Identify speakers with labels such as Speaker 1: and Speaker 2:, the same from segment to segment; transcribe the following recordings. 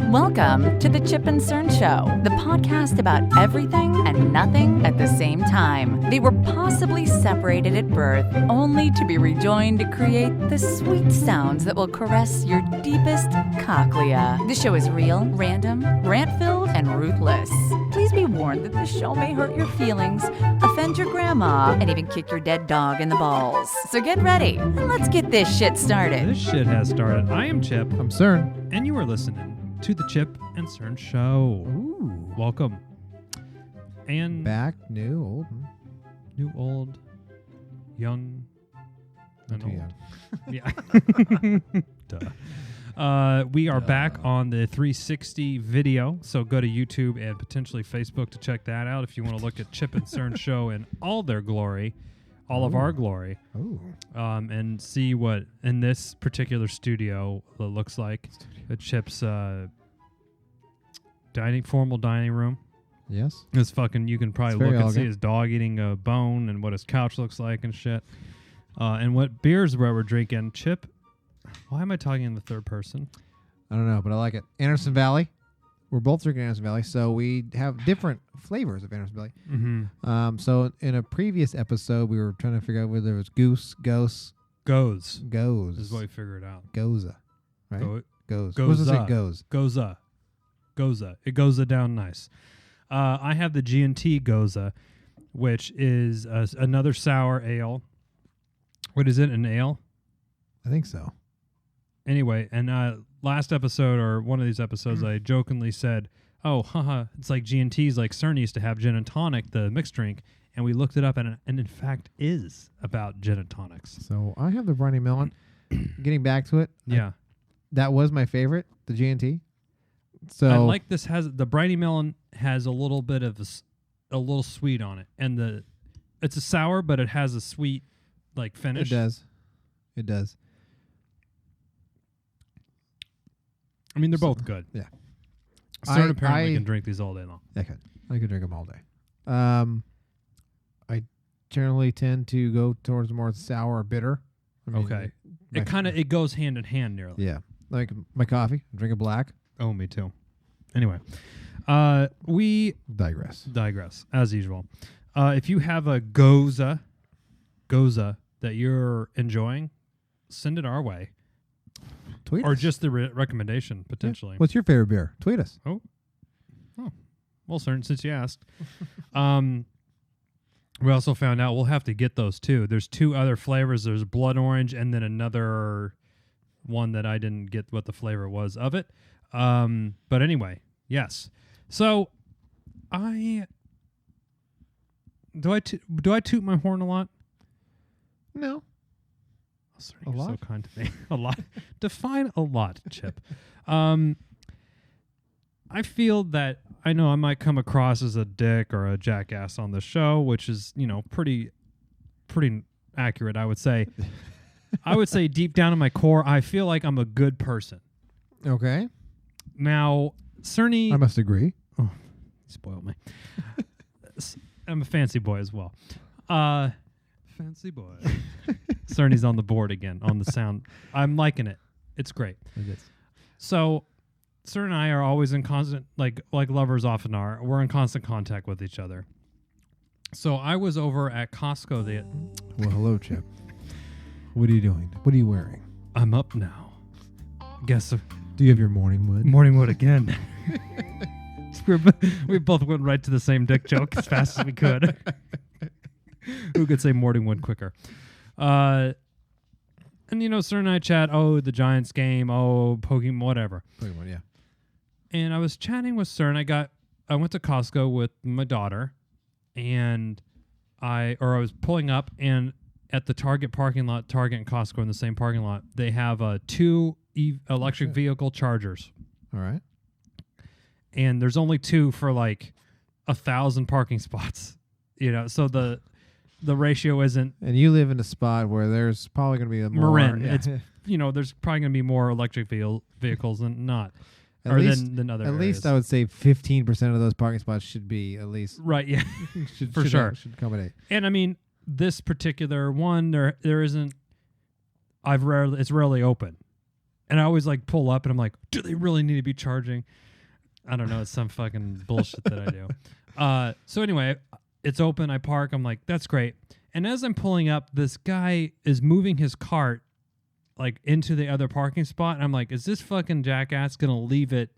Speaker 1: Welcome to the Chip and Cern Show, the podcast about everything and nothing at the same time. They were possibly separated at birth, only to be rejoined to create the sweet sounds that will caress your deepest cochlea. The show is real, random, rant-filled, and ruthless. Please be warned that the show may hurt your feelings, offend your grandma, and even kick your dead dog in the balls. So get ready, and let's get this shit started.
Speaker 2: This shit has started. I am Chip.
Speaker 3: I'm Cern.
Speaker 2: And you are listening to the Chip and Cern Show.
Speaker 3: Ooh.
Speaker 2: Welcome. And
Speaker 3: Back, new, old.
Speaker 2: new, old, young, and
Speaker 3: Too
Speaker 2: old.
Speaker 3: young.
Speaker 2: Yeah. Duh. We are back on the 360 video, so go to YouTube and potentially Facebook to check that out if you want to look at Chip and Cern Show in all their glory, all of our glory, and see what in this particular studio it looks like. Chip's formal dining room.
Speaker 3: Yes.
Speaker 2: It's fucking. You can probably
Speaker 3: It's very
Speaker 2: look and see
Speaker 3: elegant.
Speaker 2: his dog eating a bone and what his couch looks like and shit. And what beers we're drinking. Chip. Why am I talking in the third person?
Speaker 3: I don't know, but I like it. Anderson Valley. We're both drinking Anderson Valley, so we have different flavors of Anderson Valley.
Speaker 2: Mm-hmm.
Speaker 3: So in a previous episode, we were trying to figure out whether it was goose,
Speaker 2: Goes.
Speaker 3: goes.
Speaker 2: This is what we figured out.
Speaker 3: Goza, right? Goes.
Speaker 2: Goza.
Speaker 3: What does it goes?
Speaker 2: Goza. It goes down nice. I have the G&T Goza, which is another sour ale. What is it? An ale?
Speaker 3: I think so.
Speaker 2: Anyway, and last episode or one of these episodes, I jokingly said, "Oh, haha, it's like G&T's like Cern used to have gin and tonic, the mixed drink," and we looked it up, and in fact is about gin and tonics.
Speaker 3: So I have the Briny Melon. Getting back to it,
Speaker 2: Yeah,
Speaker 3: that was my favorite, the G&T. So
Speaker 2: I like this. Has the briny melon has a little bit of a little sweet on it, and it's a sour, but it has a sweet like finish.
Speaker 3: It does.
Speaker 2: I mean, they're both good.
Speaker 3: Yeah.
Speaker 2: Cern apparently can drink these all day long.
Speaker 3: I could drink them all day. I generally tend to go towards more sour or bitter.
Speaker 2: Okay. It goes hand in hand nearly.
Speaker 3: Yeah. Like my coffee, drink a black.
Speaker 2: Oh, me too. Anyway, we
Speaker 3: Digress.
Speaker 2: as usual. If you have a Goza that you're enjoying, send it our way.
Speaker 3: Tweet
Speaker 2: Or
Speaker 3: us.
Speaker 2: just the recommendation, potentially.
Speaker 3: What's your favorite beer? Tweet us.
Speaker 2: Oh. Well, Cern, since you asked. We also found out we'll have to get those too. There's two other flavors. There's blood orange and then another one that I didn't get what the flavor was of it. But anyway, yes. So do I toot my horn a lot?
Speaker 3: No.
Speaker 2: Oh, sorry,
Speaker 3: A
Speaker 2: you're
Speaker 3: lot?
Speaker 2: so kind to me. A lot. Define a lot, Chip. I feel that I know I might come across as a dick or a jackass on the show, which is, pretty accurate, I would say. I would say deep down in my core, I feel like I'm a good person.
Speaker 3: Okay.
Speaker 2: Now, Cerny...
Speaker 3: I must agree.
Speaker 2: Oh, you spoiled me. I'm a fancy boy as well. Fancy boy. Cerny's on the board again, on the sound. I'm liking it. It's great.
Speaker 3: It is.
Speaker 2: So, Cern and I are always in constant, like lovers often are, we're in constant contact with each other. So, I was over at Costco.
Speaker 3: Well, hello, Chip. What are you doing? What are you wearing?
Speaker 2: I'm up now. Guess
Speaker 3: Do you have your morning wood?
Speaker 2: morning wood again. We both went right to the same dick joke as fast as we could. Who could say morning wood quicker? And Cern and I chat, the Giants game, Pokemon, whatever.
Speaker 3: Pokemon, yeah.
Speaker 2: And I was chatting with Cern. I went to Costco with my daughter, and I was pulling up, and at the Target parking lot, Target and Costco in the same parking lot, they have two electric vehicle chargers.
Speaker 3: All right.
Speaker 2: And there's only two for like 1,000 parking spots. So the ratio isn't.
Speaker 3: And you live in a spot where there's probably going to be a more...
Speaker 2: Marin.
Speaker 3: Yeah.
Speaker 2: It's there's probably going to be more electric vehicles than not.
Speaker 3: At
Speaker 2: or
Speaker 3: least,
Speaker 2: than other
Speaker 3: At
Speaker 2: areas.
Speaker 3: least I would say 15% of those parking spots should be at least...
Speaker 2: Right, yeah. For
Speaker 3: should
Speaker 2: sure.
Speaker 3: Should accommodate.
Speaker 2: And I mean, this particular one, there isn't... It's rarely open. And I always like pull up and I'm like, do they really need to be charging? I don't know. It's some fucking bullshit that I do. So anyway, it's open. I park. I'm like, that's great. And as I'm pulling up, this guy is moving his cart like into the other parking spot. And I'm like, is this fucking jackass going to leave it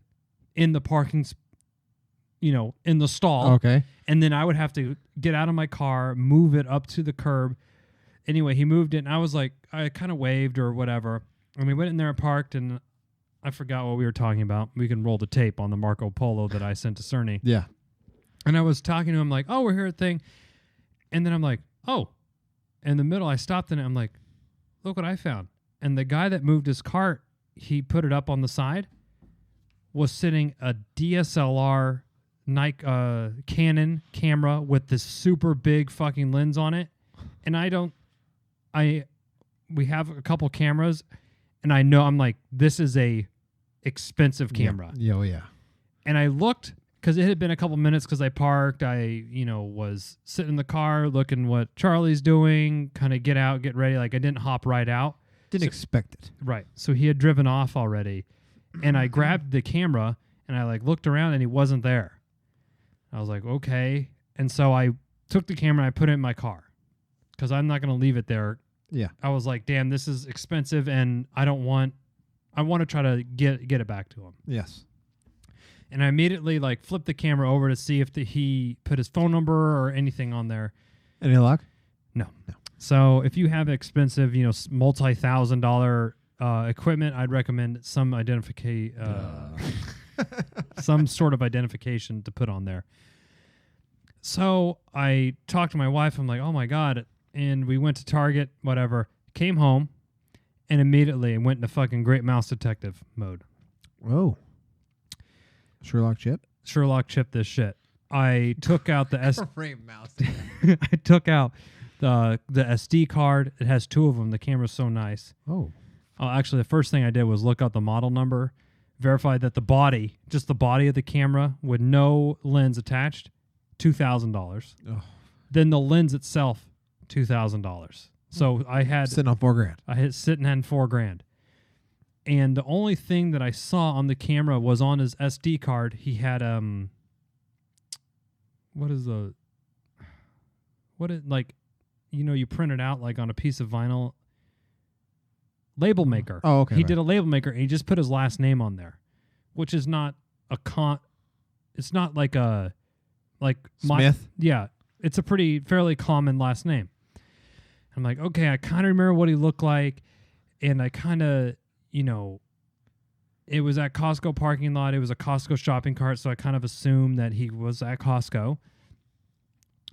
Speaker 2: in the parking, in the stall?
Speaker 3: Okay.
Speaker 2: And then I would have to get out of my car, move it up to the curb. Anyway, he moved it. And I was like, I kind of waved or whatever. And we went in there and parked, and I forgot what we were talking about. We can roll the tape on the Marco Polo that I sent to Cerny.
Speaker 3: Yeah.
Speaker 2: And I was talking to him like, oh, we're here at thing. And then I'm like, oh. In the middle, I stopped and I'm like, look what I found. And the guy that moved his cart, he put it up on the side, was sitting a DSLR Canon camera with this super big fucking lens on it. And we have a couple cameras, and I know, I'm like, this is a expensive camera.
Speaker 3: Yeah. Oh, yeah.
Speaker 2: And I looked, because it had been a couple minutes because I parked. I, was sitting in the car looking what Charlie's doing, kind of get out, get ready. Like, I didn't hop right out.
Speaker 3: Didn't expect it.
Speaker 2: Right. So he had driven off already. And I grabbed the camera, and I, like, looked around, and he wasn't there. I was like, okay. And so I took the camera, and I put it in my car because I'm not going to leave it there.
Speaker 3: Yeah.
Speaker 2: I was like, damn, this is expensive, and I want to try to get it back to him.
Speaker 3: Yes.
Speaker 2: And I immediately like flipped the camera over to see if he put his phone number or anything on there.
Speaker 3: Any luck?
Speaker 2: No. So if you have expensive, multi-$1,000 equipment, I'd recommend some some sort of identification to put on there. So I talked to my wife. I'm like, oh my God. And we went to Target, whatever, came home, and immediately went into fucking Great Mouse Detective mode.
Speaker 3: Whoa. Sherlock Chip?
Speaker 2: Sherlock Chip this shit. I took out the
Speaker 3: Great Mouse.
Speaker 2: I took out the SD card. It has two of them. The camera's so nice.
Speaker 3: Oh.
Speaker 2: Actually, the first thing I did was look up the model number, verify that the body of the camera with no lens attached, $2,000.
Speaker 3: Oh.
Speaker 2: Then the lens itself, $2,000. So I had
Speaker 3: sitting on $4,000.
Speaker 2: I had sitting on $4,000. And the only thing that I saw on the camera was on his SD card. He had you print it out like on a piece of vinyl. Label maker.
Speaker 3: Oh, okay.
Speaker 2: He did a label maker, and he just put his last name on there, which is not it's not like a
Speaker 3: Smith.
Speaker 2: Yeah, it's a fairly common last name. I'm like, okay, I kind of remember what he looked like, and I kind of, it was at Costco parking lot. It was a Costco shopping cart, so I kind of assumed that he was at Costco.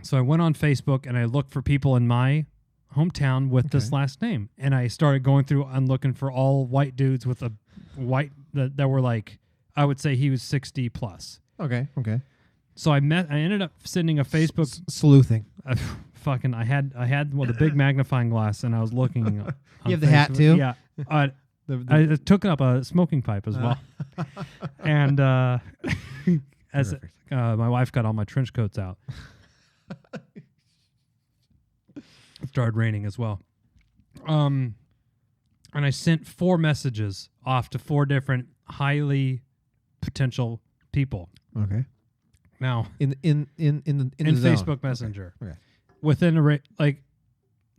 Speaker 2: So I went on Facebook, and I looked for people in my hometown with this last name, and I started going through and looking for all white dudes with a white that were like, I would say he was 60 plus.
Speaker 3: Okay.
Speaker 2: So I ended up sending a Facebook
Speaker 3: sleuthing.
Speaker 2: I had the big magnifying glass, and I was looking.
Speaker 3: You have the hat too?
Speaker 2: Yeah. I took up a smoking pipe as well, and as my wife got all my trench coats out. It started raining as well. And I sent 4 messages off to 4 different highly potential people.
Speaker 3: Okay.
Speaker 2: Now
Speaker 3: in the
Speaker 2: Facebook Messenger.
Speaker 3: Okay.
Speaker 2: Within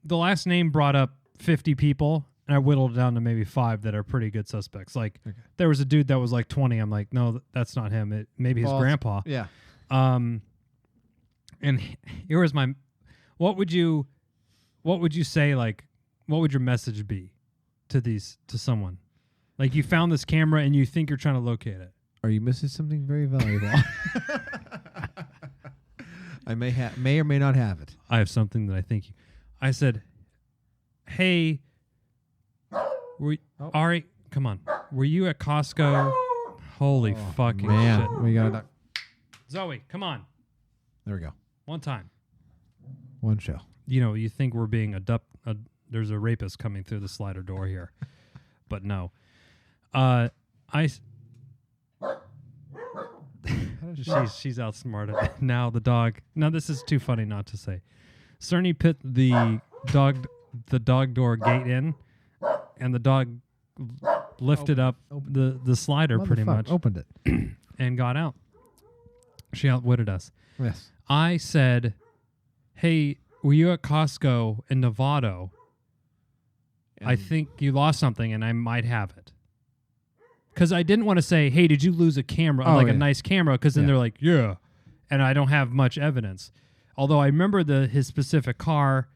Speaker 2: the last name brought up 50 people, and I whittled it down to maybe 5 that are pretty good suspects. There was a dude that was like 20. I'm like, no, that's not him. Maybe his grandpa.
Speaker 3: Yeah.
Speaker 2: And here was my, what would you say, like, what would your message be to someone? Like, you found this camera and you think you're trying to locate it.
Speaker 3: Are you missing something very valuable? I may or may not have it.
Speaker 2: I have something that I think I said, hey, Ari, come on. Were you at Costco? Holy fucking
Speaker 3: man.
Speaker 2: shit.
Speaker 3: We got
Speaker 2: Zoe, come on.
Speaker 3: There we go.
Speaker 2: One time.
Speaker 3: One show.
Speaker 2: You think we're being there's a rapist coming through the slider door here. But no. She's outsmarted. Now the dog. Now this is too funny not to say. Cerny put the dog door gate in, and the dog lifted up the slider pretty much.
Speaker 3: Opened it.
Speaker 2: And got out. She outwitted us.
Speaker 3: Yes.
Speaker 2: I said, hey, were you at Costco in Novato? I think you lost something and I might have it. Because I didn't want to say, hey, did you lose a camera? A nice camera, because then they're like, yeah. And I don't have much evidence. Although I remember his specific car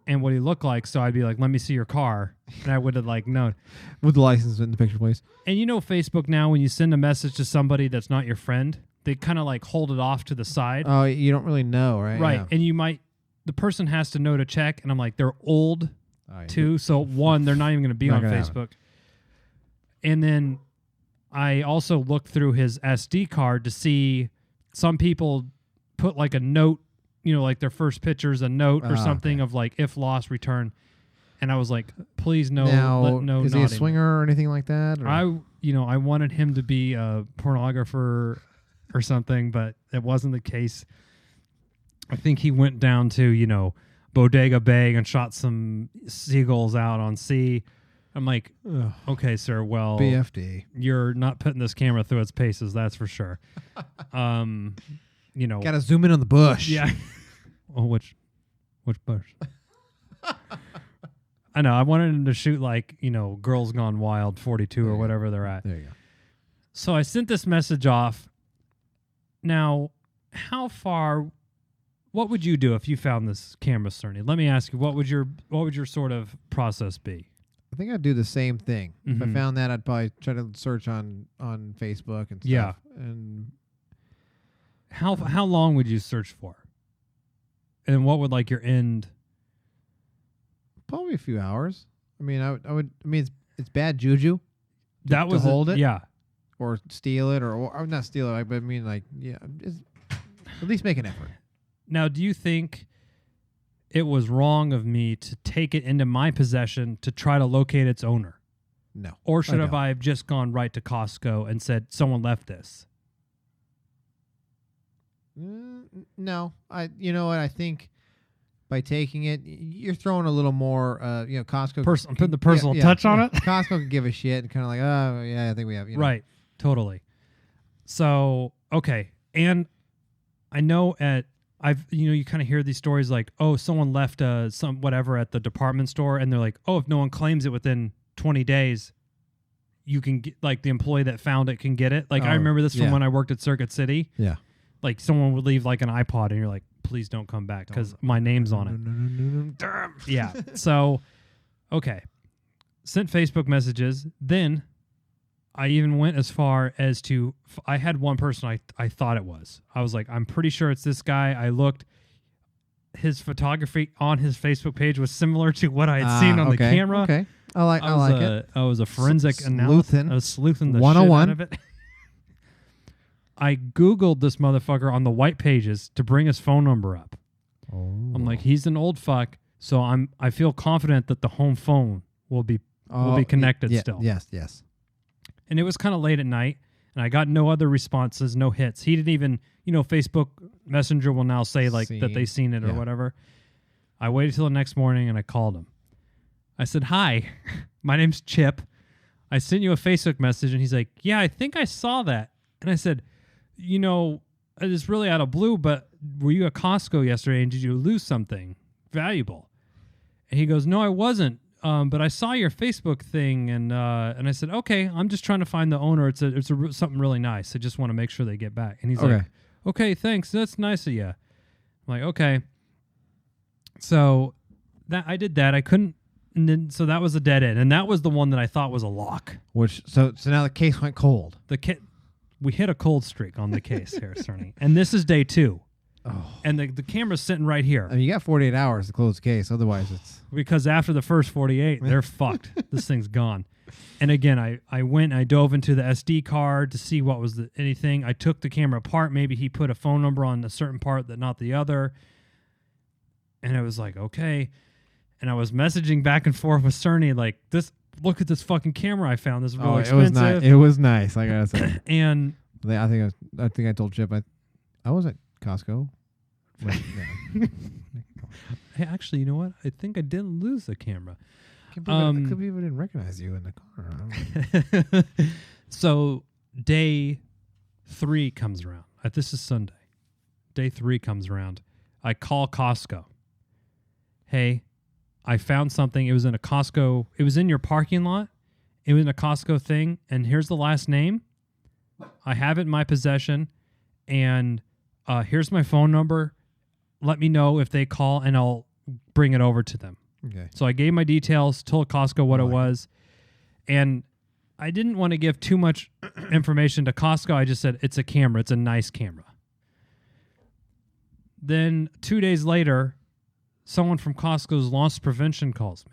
Speaker 2: and what he looked like, so I'd be like, let me see your car. And I would have known.
Speaker 3: With the license in the picture, please.
Speaker 2: And Facebook now, when you send a message to somebody that's not your friend, they kind of hold it off to the side.
Speaker 3: Oh, you don't really know, right?
Speaker 2: Right.
Speaker 3: Yeah.
Speaker 2: And the person has to know to check. And I'm like, they're old too. So one, they're not even going to be on Facebook. And then I also looked through his SD card to see some people put a note, their first picture's a note or something of if lost, return. And I was like, please no.
Speaker 3: Now, is he a swinger or anything like that? Or?
Speaker 2: I wanted him to be a pornographer or something, but it wasn't the case. I think he went down to, Bodega Bay and shot some seagulls out on sea. I'm like, okay, sir, well,
Speaker 3: BFD.
Speaker 2: You're not putting this camera through its paces, that's for sure.
Speaker 3: Gotta zoom in on the bush.
Speaker 2: Yeah. Oh, which bush? I know. I wanted him to shoot Girls Gone Wild 42 or whatever they're at.
Speaker 3: There you go.
Speaker 2: So I sent this message off. Now, what would you do if you found this camera, Cerny? Let me ask you, what would your sort of process be?
Speaker 3: I think I'd do the same thing.
Speaker 2: Mm-hmm.
Speaker 3: If I found that, I'd probably try to search on Facebook and stuff.
Speaker 2: Yeah.
Speaker 3: And
Speaker 2: how long would you search for? And what would your end?
Speaker 3: Probably a few hours. I mean, I would. I mean, it's bad juju.
Speaker 2: That was
Speaker 3: to hold it.
Speaker 2: Yeah.
Speaker 3: Or steal it, or not steal it. But I mean, at least make an effort.
Speaker 2: Now, do you think it was wrong of me to take it into my possession to try to locate its owner?
Speaker 3: No.
Speaker 2: Or should I have just gone right to Costco and said, someone left this?
Speaker 3: No. You know what? I think by taking it, you're throwing a little more, Costco.
Speaker 2: I'm putting the personal touch on it.
Speaker 3: Costco can give a shit and kind of oh, yeah, I think we have,
Speaker 2: Right. Totally. So, okay. And I know you kind of hear these stories someone left some whatever at the department store, and they're like, oh, if no one claims it within 20 days, you can get, the employee that found it can get it. I remember this from when I worked at Circuit City.
Speaker 3: Yeah.
Speaker 2: Someone would leave an iPod, and you're like, please don't come back because my name's on it.
Speaker 3: Damn.
Speaker 2: Yeah. So, okay. Sent Facebook messages. Then I even went as far as to, I had one person I thought it was. I was like, I'm pretty sure it's this guy. I looked. His photography on his Facebook page was similar to what I had seen on the camera.
Speaker 3: Okay. I like it.
Speaker 2: I was a forensic analysis. I was sleuthing the
Speaker 3: 101.
Speaker 2: shit out of it. I Googled this motherfucker on the white pages to bring his phone number up.
Speaker 3: Oh.
Speaker 2: I'm like, he's an old fuck, so I feel confident that the home phone will be connected still.
Speaker 3: Yes.
Speaker 2: And it was kind of late at night, and I got no other responses, no hits. He didn't even, Facebook Messenger will now say that they seen it or whatever. I waited till the next morning, and I called him. I said, hi, my name's Chip. I sent you a Facebook message, and he's like, yeah, I think I saw that. And I said, it's really out of blue, but were you at Costco yesterday, and did you lose something valuable? And he goes, no, I wasn't. But I saw your Facebook thing, and I said, okay, I'm just trying to find the owner. It's something really nice. I just want to make sure they get back. And he's like, okay, thanks. That's nice of you. I'm like, okay. So I did that. I couldn't, and then so that was a dead end, and that was the one that I thought was a lock.
Speaker 3: So now the case went cold.
Speaker 2: We hit a cold streak on the case here, Cerny, and this is day 2.
Speaker 3: Oh.
Speaker 2: And the camera's sitting right here.
Speaker 3: I mean, you got 48 hours to close the case. Otherwise, it's...
Speaker 2: Because after the first 48, they're fucked. This thing's gone. And again, I went and I dove into the SD card to see what was anything. I took the camera apart. Maybe he put a phone number on a certain part that not the other. And I was like, okay. And I was messaging back and forth with Cerny look at this fucking camera I found. This is really expensive.
Speaker 3: It was nice, I gotta say.
Speaker 2: And
Speaker 3: I think I told Chip I was at Costco.
Speaker 2: Hey, actually, you know what? I think I didn't lose the camera.
Speaker 3: Can't believe people didn't recognize you in the car.
Speaker 2: So day 3 comes around. This is Sunday. Day 3 comes around. I call Costco. Hey, I found something. It was in a Costco. It was in your parking lot. It was in a Costco thing. And here's the last name. I have it in my possession. And here's my phone number. Let me know if they call, and I'll bring it over to them.
Speaker 3: Okay.
Speaker 2: So I gave my details, told Costco what it was. And I didn't want to give too much information to Costco. I just said, it's a camera. It's a nice camera. Then 2 days later, someone from Costco's loss prevention calls me.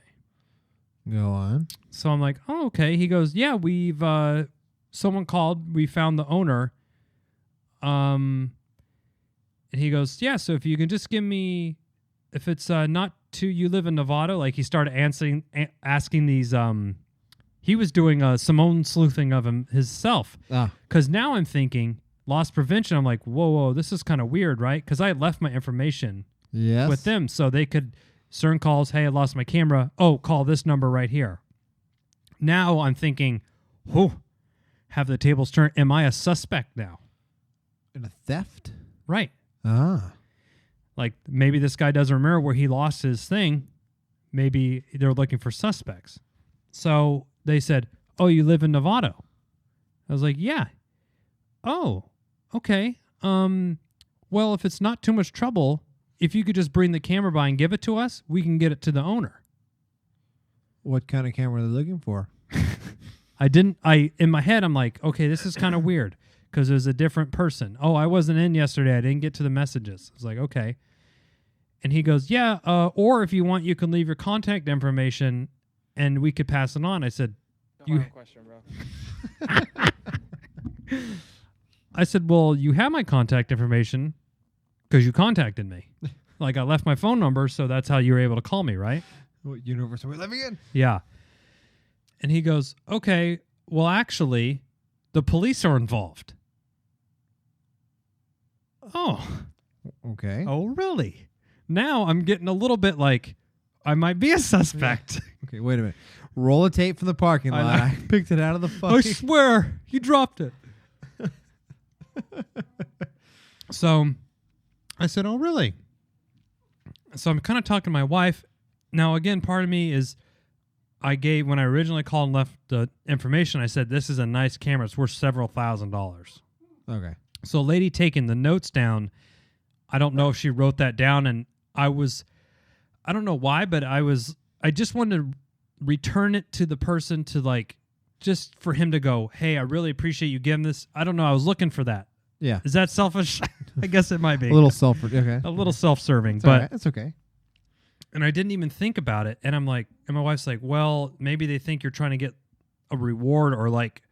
Speaker 3: Go on.
Speaker 2: So I'm like, oh, okay. He goes, yeah, we've, someone called. We found the owner. And he goes, yeah, so if you can just give me, if it's not to, you live in Nevada, like he started asking these, he was doing Simone sleuthing of himself. Because now I'm thinking, loss prevention, I'm like, whoa, this is kind of weird, right? Because I had left my information with them so they could, CERN calls, hey, I lost my camera. Oh, call this number right here. Now I'm thinking, have the tables turned. Am I a suspect now?
Speaker 3: In a theft?
Speaker 2: Right.
Speaker 3: Like
Speaker 2: maybe this guy doesn't remember where he lost his thing. Maybe they're looking for suspects. So they said, oh, you live in Nevada? I was like, yeah. Oh, okay. Well, if it's not too much trouble, if you could just bring the camera by and give it to us, we can get it to the owner.
Speaker 3: What kind of camera are they looking for?
Speaker 2: In my head, I'm like, okay, this is kind of weird because it was a different person. Oh, I wasn't in yesterday. I didn't get to the messages. I was like, okay. And he goes, yeah, or if you want, you can leave your contact information and we could pass it on. I said,
Speaker 4: question, bro.
Speaker 2: I said, well, you have my contact information because you contacted me. Like, I left my phone number, so that's how you were able to call me, right?
Speaker 3: What universe are we living in?
Speaker 2: Yeah. And he goes, okay, well, actually, the police are involved. Oh.
Speaker 3: Okay.
Speaker 2: Oh, really? Now I'm getting a little bit like I might be a suspect.
Speaker 3: Okay, wait a minute. Roll a tape from the parking lot. I picked it out of the fucking...
Speaker 2: I swear, you dropped it. So I said, oh, really? So I'm kind of talking to my wife. Now, again, part of me is when I originally called and left the information, I said, this is a nice camera. It's worth several $1,000s.
Speaker 3: Okay.
Speaker 2: So a lady taking the notes down, I don't know if she wrote that down, and I don't know why, but I just wanted to return it to the person to like, just for him to go, hey, I really appreciate you giving this. I don't know. I was looking for that.
Speaker 3: Yeah.
Speaker 2: Is that selfish? I guess it might be.
Speaker 3: A little okay.
Speaker 2: A little self-serving,
Speaker 3: It's
Speaker 2: but
Speaker 3: all right. It's okay.
Speaker 2: And I didn't even think about it. And I'm like, and my wife's like, well, maybe they think you're trying to get a reward or like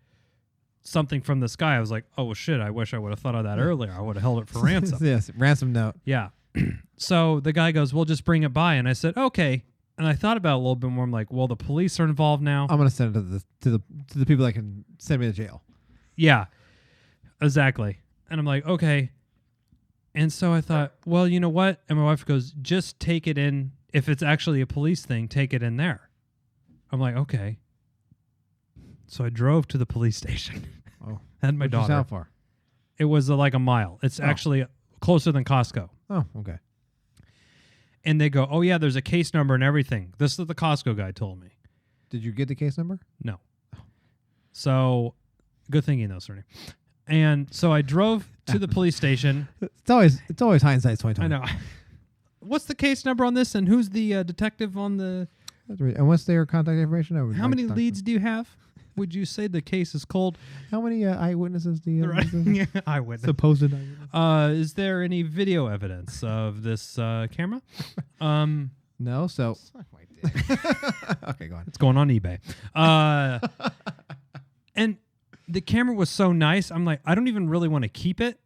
Speaker 2: something from this guy. I was like, oh, well, shit. I wish I would have thought of that earlier. I would have held it for ransom.
Speaker 3: Yes. Ransom note.
Speaker 2: Yeah. So the guy goes, well, just bring it by. And I said, okay. And I thought about it a little bit more. I'm like, well, the police are involved now.
Speaker 3: I'm going to send it to the people that can send me to jail.
Speaker 2: Yeah, exactly. And I'm like, okay. And so I thought, well, you know what? And my wife goes, just take it in. If it's actually a police thing, take it in there. I'm like, okay. So I drove to the police station.
Speaker 3: Oh,
Speaker 2: and my daughter.
Speaker 3: How far?
Speaker 2: It was like a mile. It's actually closer than Costco.
Speaker 3: Oh, okay.
Speaker 2: And they go, oh, yeah, there's a case number and everything. This is what the Costco guy told me.
Speaker 3: Did you get the case number?
Speaker 2: No. So, good thinking, though, Cerny. And so I drove to the police station.
Speaker 3: It's always hindsight 2020.
Speaker 2: I know. What's the case number on this, and who's the detective on the...
Speaker 3: And what's their contact information?
Speaker 2: How many leads do you have? Would you say the case is cold?
Speaker 3: How many eyewitnesses do you have?
Speaker 2: Yeah, eyewitness.
Speaker 3: Supposed eyewitness.
Speaker 2: Is there any video evidence of this camera?
Speaker 3: No, so... Okay, go on.
Speaker 2: It's going on eBay. And the camera was so nice. I'm like, I don't even really want to keep it.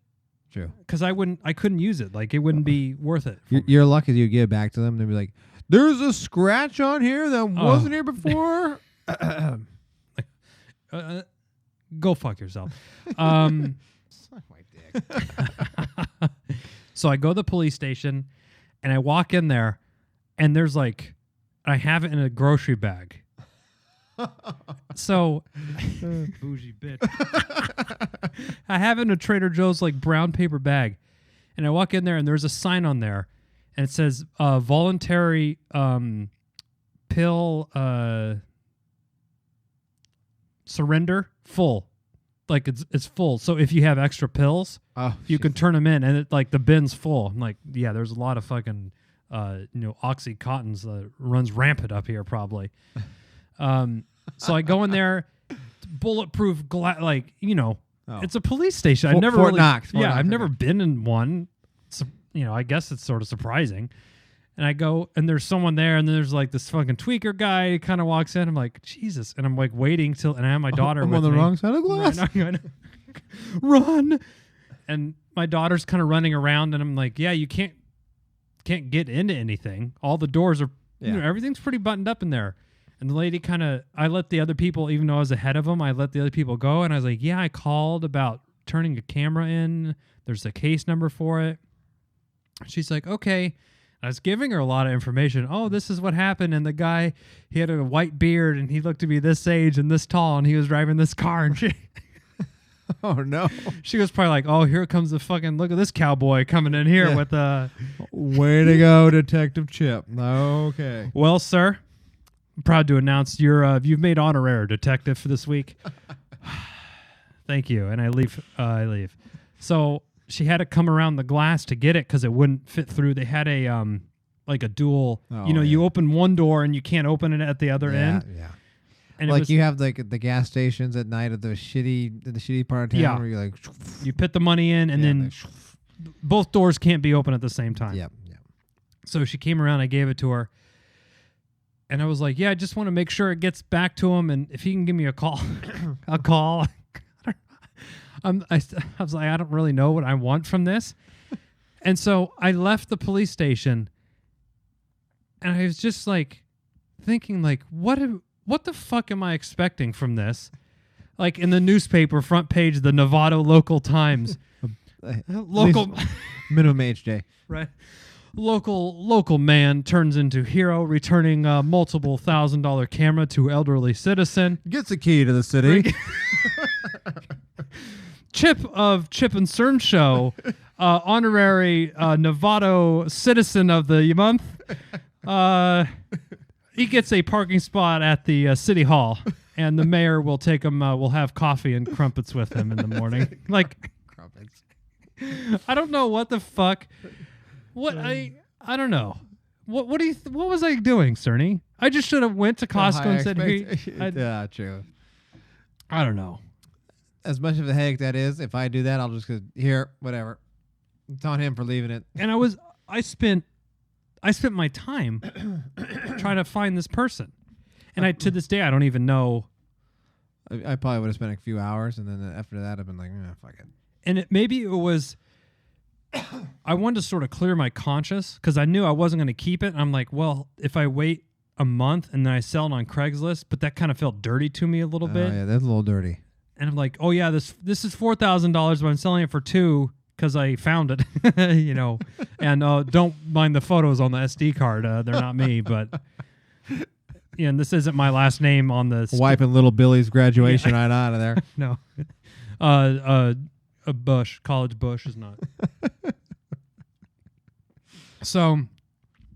Speaker 3: True.
Speaker 2: Because I couldn't use it. Like, it wouldn't be worth it.
Speaker 3: You're lucky you give it back to them. They'll be like, there's a scratch on here that wasn't here before.
Speaker 2: Go fuck yourself.
Speaker 3: Suck my dick.
Speaker 2: So I go to the police station, and I walk in there, and there's like I have it in a grocery bag. So, bougie bitch. I have it in a Trader Joe's like brown paper bag, and I walk in there and there's a sign on there, and it says voluntary pill surrender full, like it's full. So if you have extra pills, you can turn them in, and it like the bin's full. I'm like, yeah, there's a lot of fucking Oxycontins runs rampant up here probably. So I go in there, bulletproof glass, like, it's a police station. I've never I've never been in one. So, I guess it's sort of surprising. And I go, and there's someone there, and then there's like this fucking tweaker guy who kind of walks in. I'm like, Jesus. And I'm like waiting and I have my daughter with me.
Speaker 3: I'm on the wrong side of the glass.
Speaker 2: Right, run. And my daughter's kind of running around, and I'm like, yeah, you can't get into anything. All the doors are, everything's pretty buttoned up in there. And the lady I let the other people, even though I was ahead of them, I let the other people go. And I was like, yeah, I called about turning a camera in. There's a case number for it. She's like, okay. I was giving her a lot of information. Oh, this is what happened. And the guy, he had a white beard, and he looked to be this age and this tall, and he was driving this car. And she...
Speaker 3: Oh, no.
Speaker 2: She was probably like, oh, here comes the fucking, look at this cowboy coming in here with a...
Speaker 3: Way to go, Detective Chip. Okay.
Speaker 2: Well, sir, I'm proud to announce you've made honorary detective for this week. Thank you. And I leave. So she had to come around the glass to get it because it wouldn't fit through. They had a like a dual, you open one door and you can't open it at the other end.
Speaker 3: Yeah.
Speaker 2: And
Speaker 3: like you have like the gas stations at night at the shitty part of town where you're like,
Speaker 2: you put the money in, and then both doors can't be open at the same time.
Speaker 3: Yep.
Speaker 2: So she came around, I gave it to her, and I was like, yeah, I just want to make sure it gets back to him, and if he can give me a call, I'll call. I was like, I don't really know what I want from this. And so I left the police station, and I was just like thinking, like, what the fuck am I expecting from this? Like in the newspaper front page, the Novato Local Times. Local
Speaker 3: minimum age day.
Speaker 2: Right. Local man turns into hero, returning multiple $1,000 camera to elderly citizen.
Speaker 3: Gets a key to the city.
Speaker 2: Chip of Chip and Cern Show, honorary Novato citizen of the month. He gets a parking spot at the city hall, and the mayor will take him. Will have coffee and crumpets with him in the morning. Like
Speaker 3: crumpets.
Speaker 2: I don't know what the fuck. What I don't know. What was I doing, Cerny? I just should have went to Costco and said, "Hey."
Speaker 3: Yeah, true.
Speaker 2: I don't know.
Speaker 3: As much of a headache that is, if I do that, I'll just go here, whatever. It's on him for leaving it.
Speaker 2: And I spent my time trying to find this person. And to this day, I don't even know.
Speaker 3: I probably would have spent a few hours, and then after that, I've been like, fuck it.
Speaker 2: And maybe it was, I wanted to sort of clear my conscience because I knew I wasn't going to keep it. And I'm like, well, if I wait a month and then I sell it on Craigslist, but that kind of felt dirty to me a little bit.
Speaker 3: Yeah, that's a little dirty.
Speaker 2: And I'm like, oh yeah, this is $4,000, but I'm selling it for $2,000. Because I found it, and don't mind the photos on the SD card. They're not me, but and this isn't my last name on the
Speaker 3: wiping little Billy's graduation right out of there.
Speaker 2: No, a Bush, college Bush is not. So,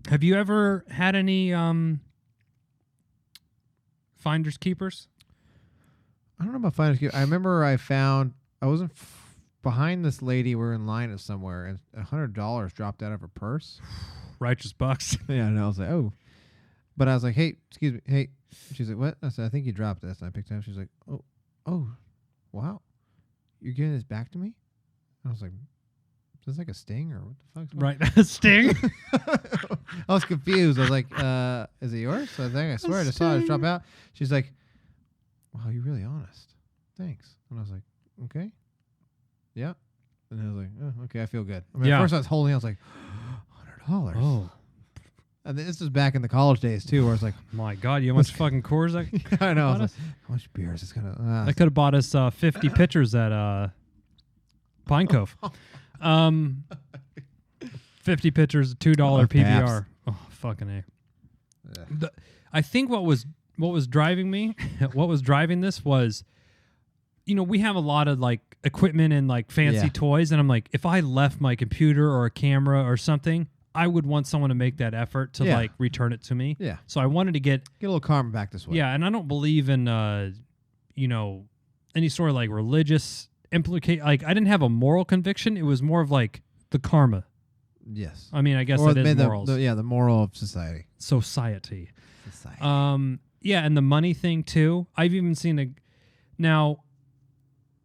Speaker 2: have you ever had any finders keepers?
Speaker 3: I don't know about finders keepers. I remember I wasn't behind this lady. We're in line at somewhere, and $100 dropped out of her purse.
Speaker 2: Righteous bucks.
Speaker 3: Yeah, and I was like, oh. But I was like, hey, excuse me, hey. She's like, what? I said, I think you dropped this. And I picked it up. She's like, oh, wow. You're giving this back to me? I was like, is this like a sting or what the fuck's
Speaker 2: right? A sting?
Speaker 3: I was confused. I was like, is it yours? So I swear I just saw it drop out. She's like, wow, you're really honest. Thanks. And I was like, okay. Yeah. And I was like, oh, okay, I feel good. I mean, at first I was holding, I was like, $100.
Speaker 2: Oh.
Speaker 3: And this was back in the college days, too, where it's like,
Speaker 2: my God, you know how much fucking Coors
Speaker 3: I know. I was like, how much beer is this going to...
Speaker 2: I could have bought us 50 pitchers at Pine Cove. 50 pitchers, $2 PBR. Oh, fucking A. I think what was driving me, what was driving this was, we have a lot of like equipment and like fancy toys, and I'm like, if I left my computer or a camera or something, I would want someone to make that effort to like return it to me.
Speaker 3: Yeah.
Speaker 2: So I wanted to get
Speaker 3: a little karma back this way.
Speaker 2: Yeah, and I don't believe in any sort of like religious implicate. Like I didn't have a moral conviction. It was more of like the karma.
Speaker 3: Yes.
Speaker 2: I mean, I guess
Speaker 3: or
Speaker 2: that is morals.
Speaker 3: The moral of society.
Speaker 2: Society. Yeah, and the money thing too. I've even seen now.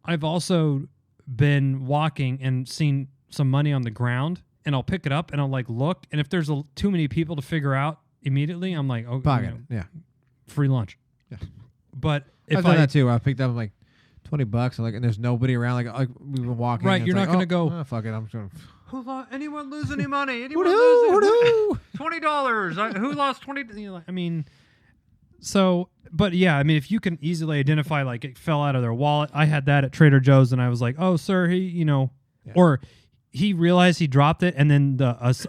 Speaker 2: I've also been walking and seen some money on the ground, and I'll pick it up and I'll like look, and if there's too many people to figure out immediately, I'm like, oh,
Speaker 3: pocket.
Speaker 2: Free lunch. Yeah. But if
Speaker 3: I've done that too. I picked up like $20, and there's nobody around. Like we were walking.
Speaker 2: Right, you're not going to go.
Speaker 3: Oh, fuck it, I'm just going.
Speaker 2: Anyone lose any money? Anyone lose $20? Who lost 20? I mean, so, but yeah, I mean, if you can easily identify, like it fell out of their wallet. I had that at Trader Joe's, and I was like, oh, sir, or he realized he dropped it, and then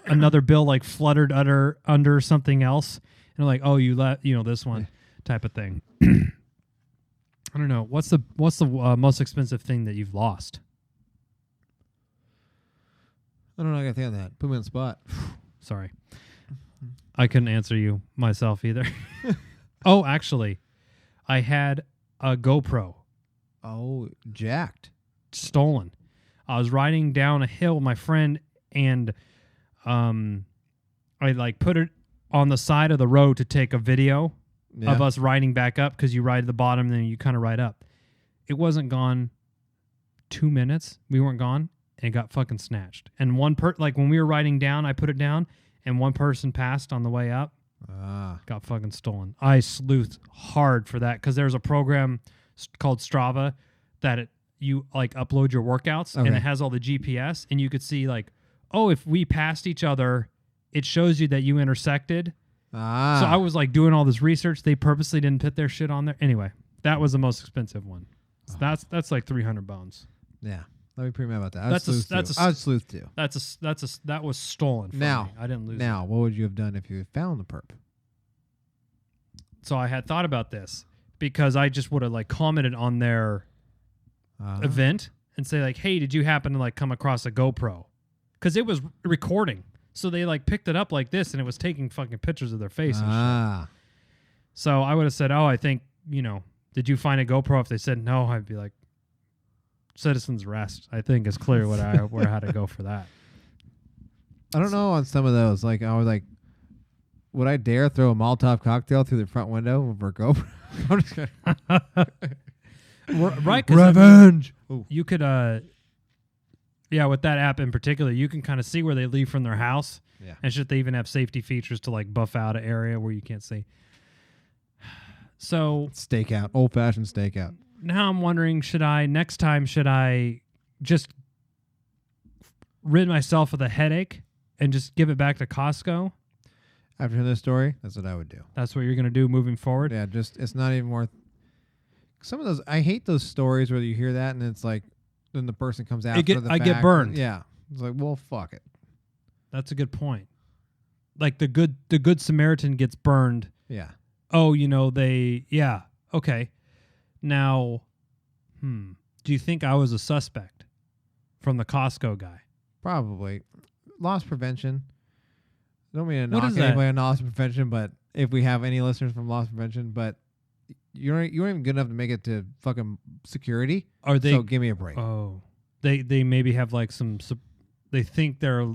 Speaker 2: another bill like fluttered under something else, and like, oh, you let this one type of thing. I don't know. What's the most expensive thing that you've lost?
Speaker 3: I don't know. I got to think on that. Put me on the spot.
Speaker 2: Sorry. I couldn't answer you myself either. Oh, actually, I had a GoPro.
Speaker 3: Oh, jacked.
Speaker 2: Stolen. I was riding down a hill with my friend, and I like put it on the side of the road to take a video of us riding back up, because you ride to the bottom and then you kind of ride up. It wasn't gone 2 minutes. We weren't gone. And it got fucking snatched. And when we were riding down, I put it down, and one person passed on the way up. Got fucking stolen. I sleuthed hard for that, because there's a program called Strava that you like upload your workouts, and it has all the GPS, and you could see like, oh, if we passed each other, it shows you that you intersected. So I was like doing all this research. They purposely didn't put their shit on there. Anyway, that was the most expensive one. So that's like 300 bones.
Speaker 3: Yeah. Let me pretty mad about that.
Speaker 2: I was
Speaker 3: sleuthed too.
Speaker 2: That was stolen from me. I didn't lose
Speaker 3: Now, what would you have done if you had found the perp?
Speaker 2: So I had thought about this, because I just would have like commented on their event and say like, hey, did you happen to like come across a GoPro? Because it was recording. So they like picked it up like this, and it was taking fucking pictures of their face and shit. So I would have said, oh, I think, did you find a GoPro? If they said no, I'd be like, citizen's arrest. I think it's clear how to go for that.
Speaker 3: I don't know on some of those. Like I was like, would I dare throw a Molotov cocktail through the front window with a GoPro? I'm just kidding.
Speaker 2: Right?
Speaker 3: Revenge.
Speaker 2: You could, with that app in particular, you can kind of see where they leave from their house.
Speaker 3: Yeah. And
Speaker 2: shit, they even have safety features to like buff out an area where you can't see. So
Speaker 3: stakeout, old-fashioned stakeout.
Speaker 2: Now I'm wondering, should I just rid myself of the headache and just give it back to Costco?
Speaker 3: After hearing this story, that's what I would do.
Speaker 2: That's what you're going to do moving forward?
Speaker 3: Yeah, it's not even worth... Some of those... I hate those stories where you hear that and it's like, then the person comes out for the fact.
Speaker 2: I get burned.
Speaker 3: Yeah. It's like, well, fuck it.
Speaker 2: That's a good point. Like the Good Samaritan gets burned.
Speaker 3: Yeah.
Speaker 2: Oh, yeah. Okay. Now, do you think I was a suspect from the Costco guy?
Speaker 3: Probably. Loss prevention. I don't mean to knock anybody on loss prevention, but if we have any listeners from loss prevention, but you aren't even good enough to make it to fucking security. So give me a break.
Speaker 2: Oh, they maybe have like they think they're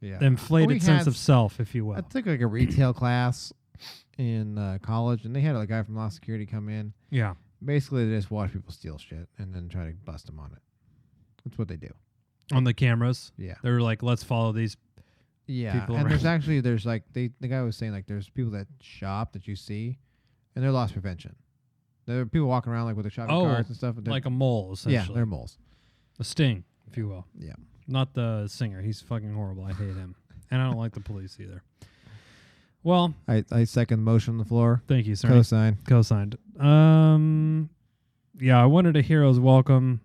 Speaker 2: the inflated sense of self, if you will.
Speaker 3: I took like a retail class in college, and they had a guy from loss security come in.
Speaker 2: Yeah.
Speaker 3: Basically, they just watch people steal shit and then try to bust them on it. That's what they do.
Speaker 2: On the cameras?
Speaker 3: Yeah.
Speaker 2: They're like, let's follow these people
Speaker 3: and
Speaker 2: around.
Speaker 3: there's like, the guy was saying, like, there's people that shop that you see, and they're loss prevention. There are people walking around, like, with their shopping carts and stuff.
Speaker 2: Like a mole, essentially.
Speaker 3: Yeah, they're moles.
Speaker 2: A sting, if you will.
Speaker 3: Yeah.
Speaker 2: Not the singer. He's fucking horrible. I hate him. And I don't like the police either. Well,
Speaker 3: I second the motion on the floor.
Speaker 2: Thank you, sir.
Speaker 3: Co-signed.
Speaker 2: Yeah, I wanted a hero's welcome,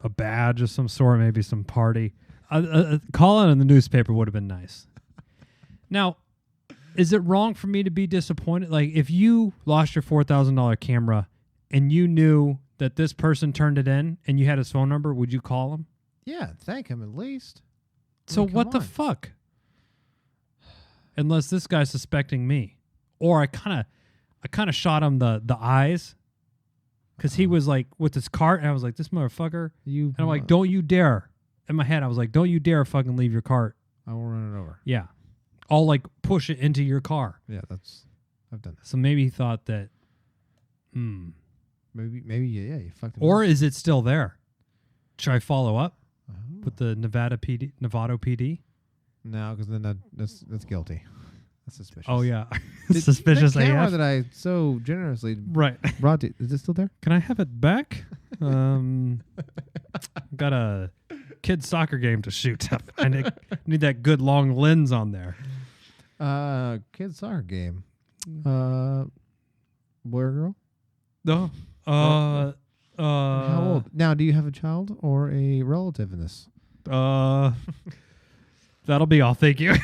Speaker 2: a badge of some sort, maybe some party. Calling in the newspaper would have been nice. Now, is it wrong for me to be disappointed? Like, if you lost your $4,000 camera and you knew that this person turned it in and you had his phone number, would you call him?
Speaker 3: Yeah, thank him at least.
Speaker 2: So
Speaker 3: come
Speaker 2: what the
Speaker 3: on.
Speaker 2: fuck? Unless this guy's suspecting me, or I kind of shot him the eyes, because he was like with his cart, and I was like, this motherfucker. And I'm like, don't you dare. In my head, I was like, don't you dare fucking leave your cart.
Speaker 3: I will run it over.
Speaker 2: Yeah, I'll like push it into your car.
Speaker 3: Yeah, I've done that.
Speaker 2: So maybe he thought that.
Speaker 3: Maybe yeah, you fucked him.
Speaker 2: Or
Speaker 3: up.
Speaker 2: is it still there? Should I follow up with the Nevada PD?
Speaker 3: No, because then that's guilty. That's suspicious.
Speaker 2: Oh yeah, suspicious
Speaker 3: That camera
Speaker 2: AF.
Speaker 3: that I so generously
Speaker 2: Right.
Speaker 3: brought to, is it still there?
Speaker 2: Can I have it back? Got a kid's soccer game to shoot. I need that good long lens on there.
Speaker 3: Kids soccer game. Boy or girl?
Speaker 2: No.
Speaker 3: How old? Now, do you have a child or a relative in this?
Speaker 2: That'll be all. Thank you.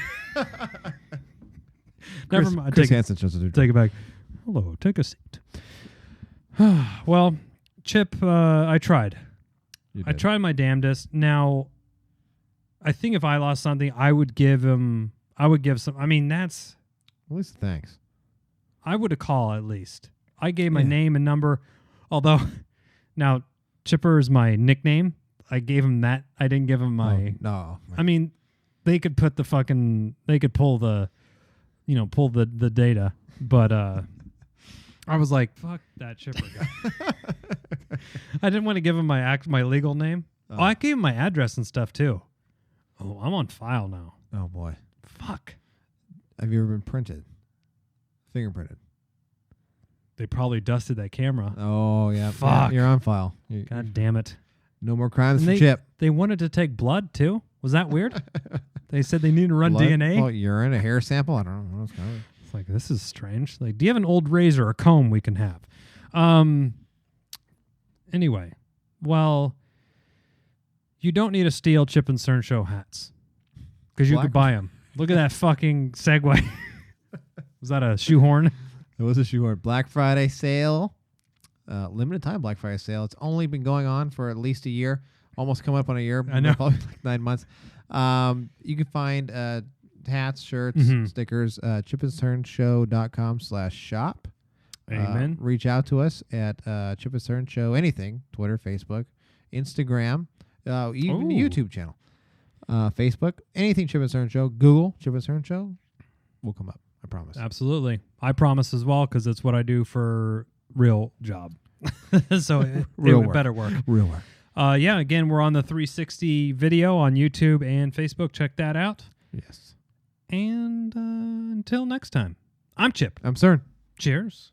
Speaker 2: Never mind.
Speaker 3: Chris Hansen shows us.
Speaker 2: Take it back. Hello. Take a seat. Well, Chip, I tried. I tried my damnedest. Now, I think if I lost something, I would give some. I mean, that's.
Speaker 3: At least thanks.
Speaker 2: I would have called at least. I gave my name and number, although now Chipper is my nickname. I gave him that. I didn't give him my.
Speaker 3: Oh, no.
Speaker 2: I mean, they could put the fucking. They could pull the, pull the data, but I was like, fuck that Chipper guy. I didn't want to give him my legal name. Oh, I gave him my address and stuff too. Oh, I'm on file now.
Speaker 3: Oh boy.
Speaker 2: Fuck.
Speaker 3: Have you ever been printed? Fingerprinted?
Speaker 2: They probably dusted that camera.
Speaker 3: Oh yeah.
Speaker 2: Fuck.
Speaker 3: You're on file.
Speaker 2: God damn it.
Speaker 3: No more crimes
Speaker 2: And
Speaker 3: for Chip.
Speaker 2: They wanted to take blood too. Was that weird? They said they needed to run
Speaker 3: Blood?
Speaker 2: DNA.
Speaker 3: Oh, urine, a hair sample. I don't know. What's going on?
Speaker 2: It's like, this is strange. Like, do you have an old razor or comb we can have? Anyway, well, you don't need to steal Chip and Cern Show hats because you could buy them. Look at that fucking segue. Was that a shoehorn?
Speaker 3: It was a shoehorn. Black Friday sale. Limited time Black Friday sale. It's only been going on for at least a year. Almost coming up on a year.
Speaker 2: I know.
Speaker 3: Probably like 9 months. You can find hats, shirts, stickers, chipandcernshow.com/shop.
Speaker 2: Amen.
Speaker 3: Reach out to us at Chip and Cern Show. Anything. Twitter, Facebook, Instagram, even the YouTube channel. Facebook. Anything Chip and Cern Show. Google Chip and Cern Show. Will come up. I promise.
Speaker 2: Absolutely. I promise as well because it's what I do for real job. So it would better work.
Speaker 3: Real work.
Speaker 2: Yeah, again, we're on the 360 video on YouTube and Facebook. Check that out.
Speaker 3: Yes.
Speaker 2: And until next time, I'm Chip.
Speaker 3: I'm Cern.
Speaker 2: Cheers.